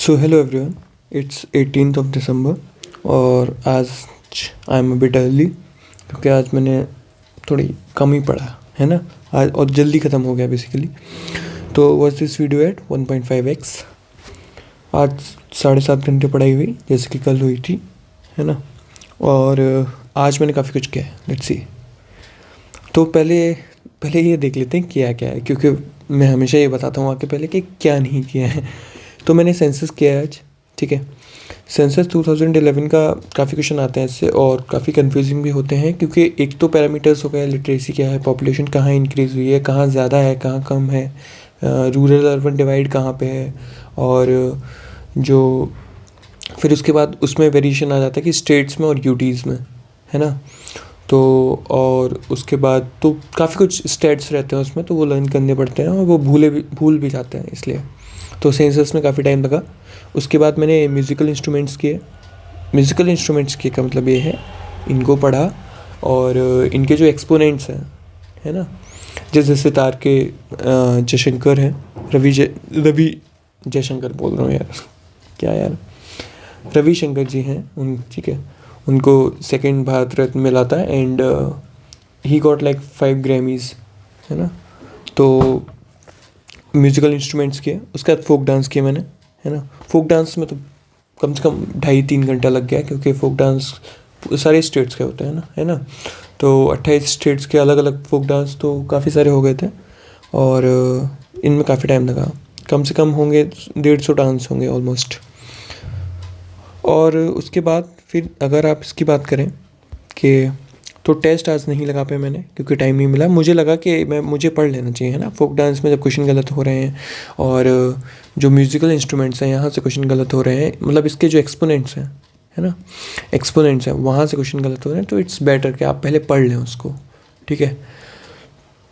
So hello everyone, it's 18th of December और आज I am a bit early क्योंकि आज मैंने थोड़ी कम ही पढ़ा है ना। आज और जल्दी ख़त्म हो गया बेसिकली। तो was this video at 1.5x। आज 7.5 घंटे पढ़ाई हुई जैसे कि कल हुई थी, है ना। और आज मैंने काफ़ी कुछ किया है, लेट्स सी। तो पहले ये देख लेते हैं किया क्या है, क्योंकि मैं हमेशा ये बताता हूँ आके पहले कि क्या नहीं किया है। तो मैंने सेंसस किया है आज, ठीक है। सेंसस 2011 का काफ़ी क्वेश्चन आते हैं इससे और काफ़ी कंफ्यूजिंग भी होते हैं, क्योंकि एक तो पैरामीटर्स हो गए, लिटरेसी क्या है, पॉपुलेशन कहाँ इंक्रीज़ हुई है, कहाँ ज़्यादा है, कहाँ कम है, रूरल अर्बन डिवाइड कहाँ पे है, और जो फिर उसके बाद उसमें वेरिएशन आ जाता है कि स्टेट्स में और यूटीज़ में, है ना। तो और उसके बाद तो काफ़ी कुछ स्टेट्स रहते हैं उसमें, तो वो लर्न करने पड़ते हैं और वो भूल भी जाते हैं, इसलिए तो सेंसस में काफ़ी टाइम लगा। उसके बाद मैंने म्यूज़िकल इंस्ट्रूमेंट्स किए का मतलब ये है, इनको पढ़ा और इनके जो एक्सपोनेंट्स हैं, है ना, जैसे सितार के जयशंकर हैं, रवि जयशंकर बोल रहा हूँ यार, क्या यार, रविशंकर जी हैं उन, ठीक है। उनको सेकंड भारत रत्न मिला था and he got like 5 Grammys, है ना। तो म्यूज़िकल इंस्ट्रूमेंट्स किए, उसके बाद फोक डांस किए मैंने, है ना। फोक डांस में तो कम से कम 2.5-3 घंटा लग गया, क्योंकि फोक डांस सारे स्टेट्स के होते हैं ना, है ना। तो 28 स्टेट्स के अलग अलग फोक डांस तो काफ़ी सारे हो गए थे और इनमें काफ़ी टाइम लगा। कम से कम होंगे 150 डांस होंगे ऑलमोस्ट। और उसके बाद फिर अगर आप इसकी बात करें कि तो टेस्ट आज नहीं लगा पाया मैंने, क्योंकि टाइम नहीं मिला। मुझे लगा कि मुझे पढ़ लेना चाहिए, है ना। फोक डांस में जब क्वेश्चन गलत हो रहे हैं और जो म्यूज़िकल इंस्ट्रूमेंट्स हैं यहाँ से क्वेश्चन गलत हो रहे हैं, मतलब इसके जो एक्सपोनेंट्स हैं, है ना, एक्सपोनेंट्स हैं वहाँ से क्वेश्चन गलत हो रहे हैं, तो इट्स बेटर कि आप पहले पढ़ लें उसको, ठीक है।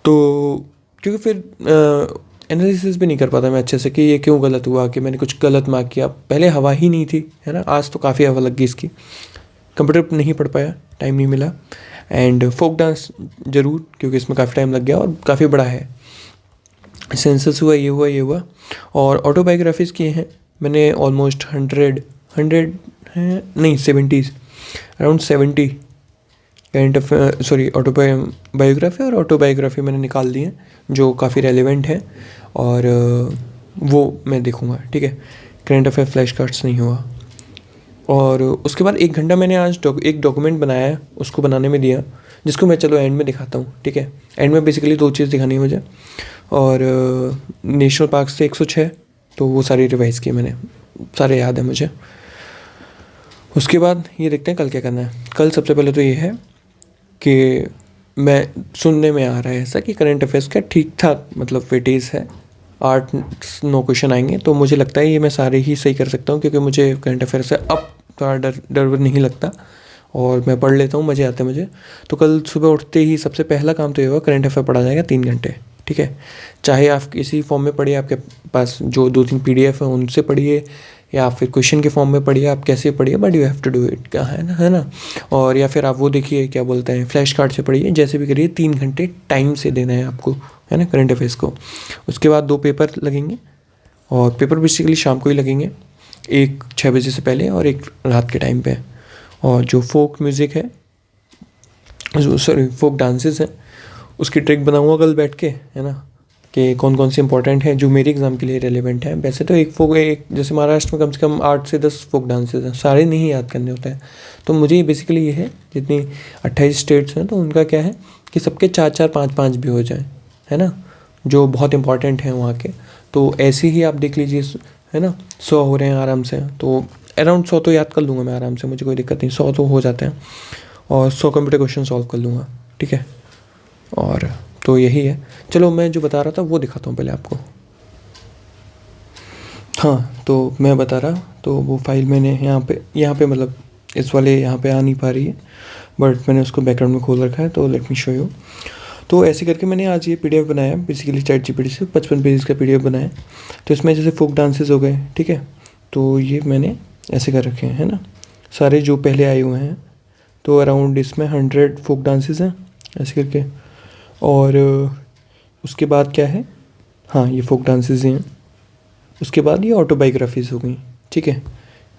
तो क्योंकि फिर एनालिसिस भी नहीं कर पाता मैं अच्छे से कि ये क्यों गलत हुआ, कि मैंने कुछ गलत मार्क किया। पहले हवा ही नहीं थी, है ना। आज तो काफ़ी हवा लग गई इसकी। कंप्यूटर पर नहीं पढ़ पाया, टाइम नहीं मिला। एंड फोक डांस ज़रूर, क्योंकि इसमें काफ़ी टाइम लग गया और काफ़ी बड़ा है। सेंसस हुआ, ये हुआ। और ऑटोबायोग्राफीज़ किए हैं मैंने ऑलमोस्ट 100 हैं, नहीं 70, around 70 kind of, sorry, autobiography और ऑटोबायोग्राफी मैंने निकाल दी हैं जो काफ़ी रेलिवेंट है, और वो मैं देखूँगा, ठीक है। करंट अफेयर फ्लैश कार्ड्स नहीं हुआ। और उसके बाद 1 घंटा मैंने आज एक डॉक्यूमेंट बनाया है, उसको बनाने में दिया, जिसको मैं चलो एंड में दिखाता हूँ, ठीक है। एंड में बेसिकली 2 चीज़ दिखानी है मुझे। और नेशनल पार्क से 106, तो वो सारी रिवाइज़ की मैंने, सारे याद है मुझे। उसके बाद ये देखते हैं कल क्या करना है। कल सबसे पहले तो ये है कि मैं सुनने में आ रहा है ऐसा कि करंट अफेयर्स का ठीक ठाक मतलब वेटेज है, 8-9 क्वेश्चन आएंगे। तो मुझे लगता है ये मैं सारे ही सही कर सकता हूँ, क्योंकि मुझे करंट अफेयर से अब थोड़ा डर नहीं लगता और मैं पढ़ लेता हूँ, मज़े आते हैं मुझे। तो कल सुबह उठते ही सबसे पहला काम तो ये होगा, करंट अफेयर पढ़ा जाएगा 3 घंटे, ठीक है। चाहे आप किसी फॉर्म में पढ़िए, आपके पास जो 2-3 PDF हैं उनसे पढ़िए, या फिर क्वेश्चन के फॉर्म में पढ़िए, आप कैसे पढ़िए, but you have to do it, क्या है ना। और या फिर आप वो देखिए, क्या बोलते हैं, फ्लैश कार्ड से पढ़िए, जैसे भी करिए। 3 घंटे टाइम से देना है आपको, है ना, करंट अफेयर्स को। उसके बाद 2 पेपर लगेंगे, और पेपर बेसिकली शाम को ही लगेंगे, एक 6 बजे से पहले और एक रात के टाइम पे। और जो फोक म्यूज़िक है, सॉरी फोक डांसेस हैं, उसकी ट्रिक बनाऊँगा कल बैठ के, है ना, कि कौन कौन से इंपॉर्टेंट हैं जो मेरे एग्ज़ाम के लिए रेलेवेंट हैं। वैसे तो एक जैसे महाराष्ट्र में कम से कम 8 से 10 फोक डांसेस हैं, सारे नहीं याद करने होते हैं। तो मुझे बेसिकली ये है, जितनी 28 स्टेट्स हैं तो उनका क्या है कि सबके 4-4, 5-5 भी हो जाए, है ना, जो बहुत इंपॉर्टेंट हैं वहाँ के। तो ऐसे ही आप देख लीजिए, है ना, 100 हो रहे हैं आराम से, तो अराउंड 100 तो याद कर लूँगा मैं आराम से, मुझे कोई दिक्कत नहीं, 100 तो हो जाते हैं, और 100 कंप्यूटर क्वेश्चन सॉल्व कर लूँगा, ठीक है। और तो यही है। चलो मैं जो बता रहा था वो दिखाता हूँ पहले आपको। हाँ, तो मैं बता रहा, तो वो फाइल मैंने यहाँ पे मतलब इस वाले यहाँ पे आ नहीं पा रही है, बट मैंने उसको बैकग्राउंड में खोल रखा है, तो लेट मी शो यू। तो ऐसे करके मैंने आज ये PDF बनाया, बेसिकली ChatGPT से 55 पेजेस का PDF बनाया। तो इसमें जैसे फोक डांसेस हो गए, ठीक है, तो ये मैंने ऐसे कर रखे हैं, है ना, सारे जो पहले आए हुए हैं। तो अराउंड इसमें 100 फोक डांसेस हैं ऐसे करके। और उसके बाद क्या है, हाँ, ये फोक डांसेस ही हैं। उसके बाद ये ऑटोबायोग्राफीज़ हो गई, ठीक है।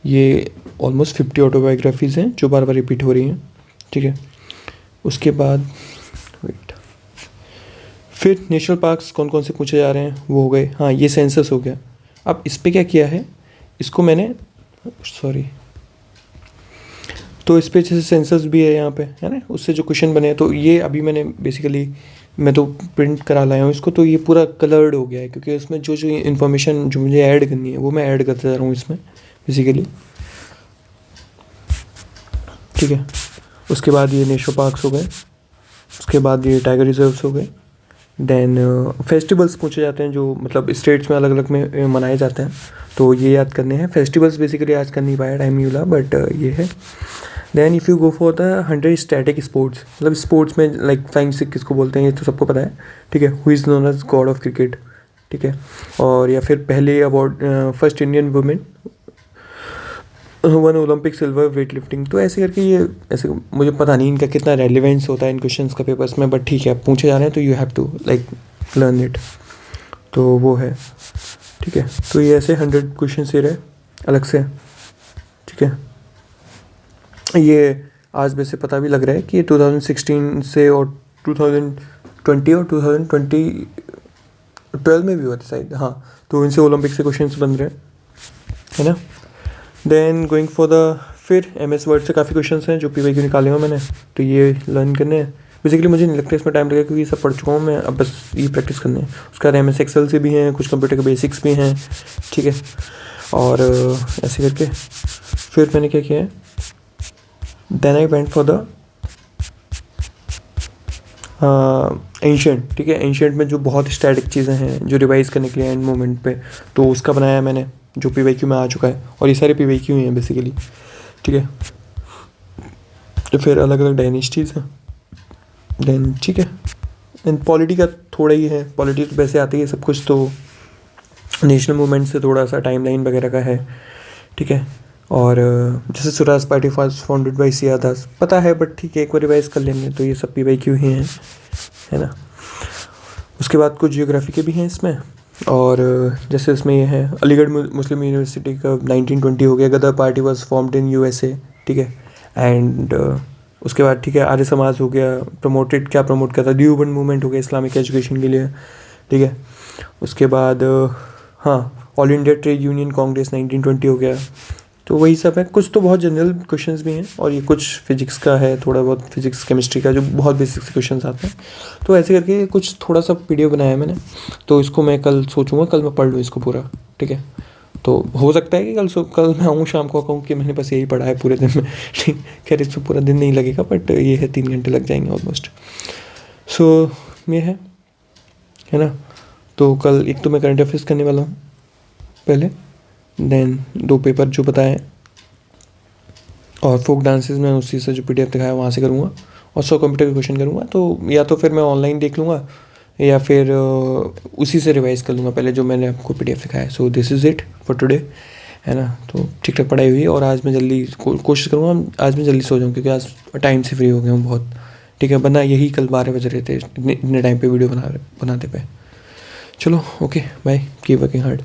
ये ऑलमोस्ट 50 ऑटोबायोग्राफीज़ हैं जो बार बार रिपीट हो रही हैं, ठीक है। उसके बाद वेट, फिर नेशनल पार्क्स कौन कौन से पूछे जा रहे हैं वो हो गए। हाँ, ये सेंसस हो गया। अब इस पर क्या किया है, इसको मैंने सॉरी, तो इस पे जैसे सेंसस भी है यहाँ पे, है ना, उससे जो क्वेश्चन बने हैं, तो ये अभी मैंने बेसिकली मैं तो प्रिंट करा लाया हूँ इसको, तो ये पूरा कलर्ड हो गया है क्योंकि उसमें जो जो इन्फॉर्मेशन जो मुझे ऐड करनी है वो मैं ऐड करता जा रहा हूँ इसमें बेसिकली, ठीक है। उसके बाद ये नेशनल पार्क्स हो गए, उसके बाद ये टाइगर रिजर्व्स हो गए। देन फेस्टिवल्स पूछे जाते हैं जो मतलब स्टेट्स में अलग अलग में मनाए जाते हैं, तो ये याद करने हैं। फेस्टिवल्स बेसिकली आज कर नहीं पाया, टाइम नहीं मिला, बट ये है। Then if you go for the 100 static sports, मतलब स्पोर्ट्स में लाइक फ्लाइंग सिख किसको बोलते हैं ये तो सबको पता है, ठीक है। Who is known as god of cricket, ठीक है। और या फिर पहले award first Indian women won Olympic silver weightlifting, तो ऐसे करके ये ऐसे मुझे पता नहीं इनका कितना रेलिवेंस होता है इन क्वेश्चंस का पेपर्स में, बट ठीक है पूछे जा रहे हैं तो you have to like learn it, तो वो है, ठीक है। तो ये ऐसे 100 क्वेश्चन ये रहे अलग से, ठीक है। ये आज वैसे पता भी लग रहा है कि ये 2016 से और 2020 और 2012 में भी हुआ था शायद, हाँ, तो इनसे ओलंपिक से क्वेश्चंस बन रहे हैं, है ना। देन गोइंग फॉर द फिर MS वर्ड से काफ़ी क्वेश्चंस हैं जो PYQ निकाले हुए मैंने, तो ये लर्न करने हैं। बेसिकली मुझे नहीं लगता इसमें टाइम लगेगा क्योंकि ये सब पढ़ चुका हूँ मैं, अब बस ये प्रैक्टिस करने हैं। उसके बाद MS एक्सेल से भी हैं, कुछ कंप्यूटर के बेसिक्स भी हैं, ठीक है। और ऐसे करके फिर मैंने क्या किया है, then I went for the ancient, ठीक है। एंशिएंट में जो बहुत स्टैटिक चीज़ें हैं जो रिवाइज करने के लिए एंड मोमेंट पे, तो उसका बनाया मैंने जो PYQ में आ चुका है, और ये सारे PYQ ही हैं बेसिकली, ठीक है। तो फिर अलग अलग डायनेस्टीज़ हैं, देन ठीक है। एंड पॉलिटी का थोड़ा ही है, पॉलिटी तो वैसे आती है सब कुछ, तो नेशनल मूवमेंट से थोड़ा सा टाइमलाइन वगैरह का है, ठीक है। और जैसे Swaraj party founded by CR दास पता है, बट ठीक है एक बार रिवाइज कर लेंगे, तो ये सब PYQ ही हैं, है ना। उसके बाद कुछ जियोग्राफी के भी हैं इसमें, और जैसे इसमें ये है अलीगढ़ मुस्लिम यूनिवर्सिटी का 1920 हो गया, Ghadar party was formed in USA, ठीक है। एंड उसके बाद ठीक है आर्य समाज हो गया, प्रमोटेड क्या प्रमोट करता, देवबंद मूवमेंट हो गया इस्लामिक एजुकेशन के लिए, ठीक है। उसके बाद हाँ, all India trade union Congress 1920 हो गया, तो वही सब है। कुछ तो बहुत जनरल क्वेश्चंस भी हैं, और ये कुछ फिजिक्स का है, थोड़ा बहुत फिजिक्स केमिस्ट्री का जो बहुत बेसिक से क्वेश्चंस आते हैं, तो ऐसे करके कुछ थोड़ा सा PDF बनाया है मैंने, तो इसको मैं कल सोचूंगा, कल मैं पढ़ लूँ इसको पूरा, ठीक है। तो हो सकता है कि कल मैं आऊँ शाम को कहूँ कि मैंने बस यही पढ़ा है पूरे दिन में, ठीक। खैर इसमें पूरा दिन नहीं लगेगा, बट ये है 3 घंटे लग जाएंगे ऑलमोस्ट। सो ये है ना। तो कल एक तो मैं करंट अफेयर्स करने वाला हूँ पहले, देन 2 पेपर जो बताए, और फोक डांसेस में उसी से जो PDF दिखाया वहाँ से करूँगा, और 100 कंप्यूटर के क्वेश्चन करूँगा। तो या तो फिर मैं ऑनलाइन देख लूँगा, या फिर उसी से रिवाइज कर लूँगा पहले जो मैंने आपको PDF दिखाया। So this is it for today, है ना। तो ठीक ठाक पढ़ाई हुई है, और आज मैं जल्दी कोशिश करूँगा आज मैं जल्दी सो जाऊँ, क्योंकि आज टाइम से फ्री हो गया हूँ बहुत, ठीक है। वरना यही कल 12 बज रहे थे इतने टाइम पे वीडियो बनाते पे। चलो okay bye, keep working hard.